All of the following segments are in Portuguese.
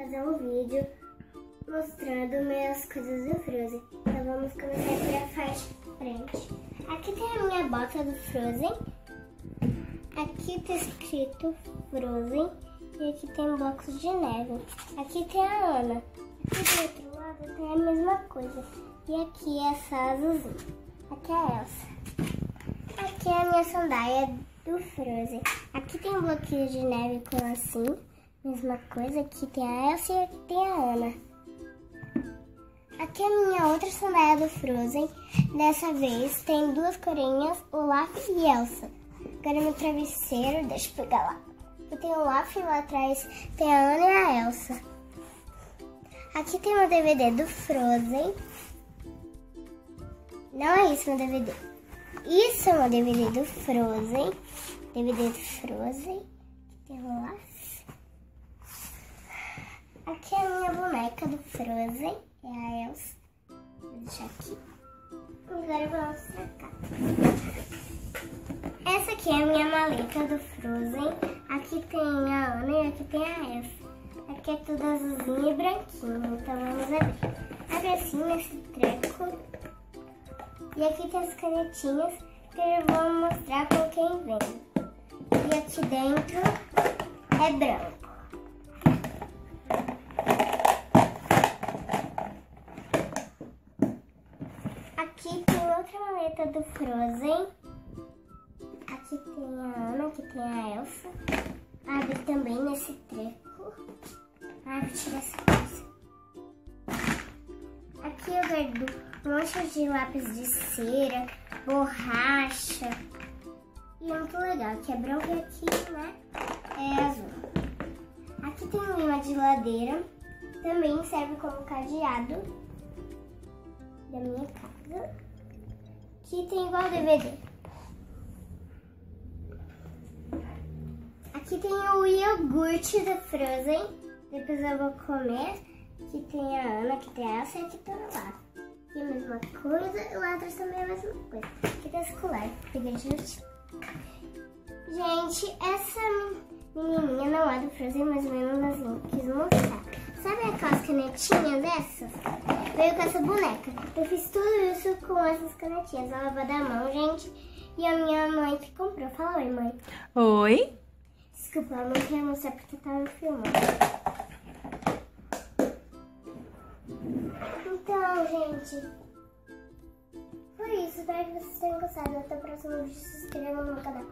fazer um vídeo mostrando minhas coisas do Frozen. Então vamos começar por a parte de frente. Aqui tem a minha bota do Frozen. Aqui tá escrito Frozen. E aqui tem blocos de neve. Aqui tem a Ana. Aqui do outro lado tem a mesma coisa. E aqui é essa azulzinha. Aqui é a Elsa. Aqui é a minha sandália do Frozen. Aqui tem um bloquinho de neve com assim. Mesma coisa. Aqui tem a Elsa e aqui tem a Ana. Aqui é a minha outra sandália do Frozen. Dessa vez tem duas corinhas, Olaf e Elsa. Agora meu travesseiro, deixa eu pegar lá. Eu tenho o Olaf e lá atrás tem a Ana e a Elsa. Aqui tem um DVD do Frozen. Não é isso meu DVD. Isso é um DVD do Frozen. DVD do Frozen. Aqui tem o Olaf. Aqui é a minha boneca do Frozen. É a Elsa. Vou deixar aqui. Agora eu vou mostrar cá. Essa aqui é a minha maleta do Frozen. Aqui tem a Ana e aqui tem a Elsa. Aqui é tudo azulzinho e branquinho. Então vamos abrir. Abre assim nesse treco. E aqui tem as canetinhas que eu vou mostrar com quem vem. E aqui dentro é branco. Aqui tem outra maleta do Frozen. Aqui tem a Ana, aqui tem a Elsa. Abre também nesse treco. Vou tirar essa coisa. Aqui eu guardo um monte de lápis de cera, borracha. E muito legal, que é branco e aqui, né, é azul. Aqui tem um imã de geladeira. Também serve como cadeado da minha casa. Aqui tem igual DVD. Aqui tem o iogurte da Frozen. Depois eu vou comer. Aqui tem a Ana, aqui tem a Elsa e aqui tem o Olaf. Aqui é a mesma coisa e lá atrás também é a mesma coisa. Aqui tem esse colar. Peguei direitinho. Gente, essa menininha não é do Frozen, mas eu quis mostrar. Sabe aquelas canetinhas dessas? Veio com essa boneca. Eu fiz tudo isso com essas canetinhas. A lava da mão, gente. E a minha mãe que comprou. Fala oi, mãe. Oi. Desculpa, eu não queria mostrar porque eu tava filmando. Então, gente, foi isso. Espero que vocês tenham gostado. Até o próximo vídeo. Se inscrevam no canal.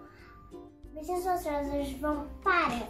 Beijos gostosos. Vão para!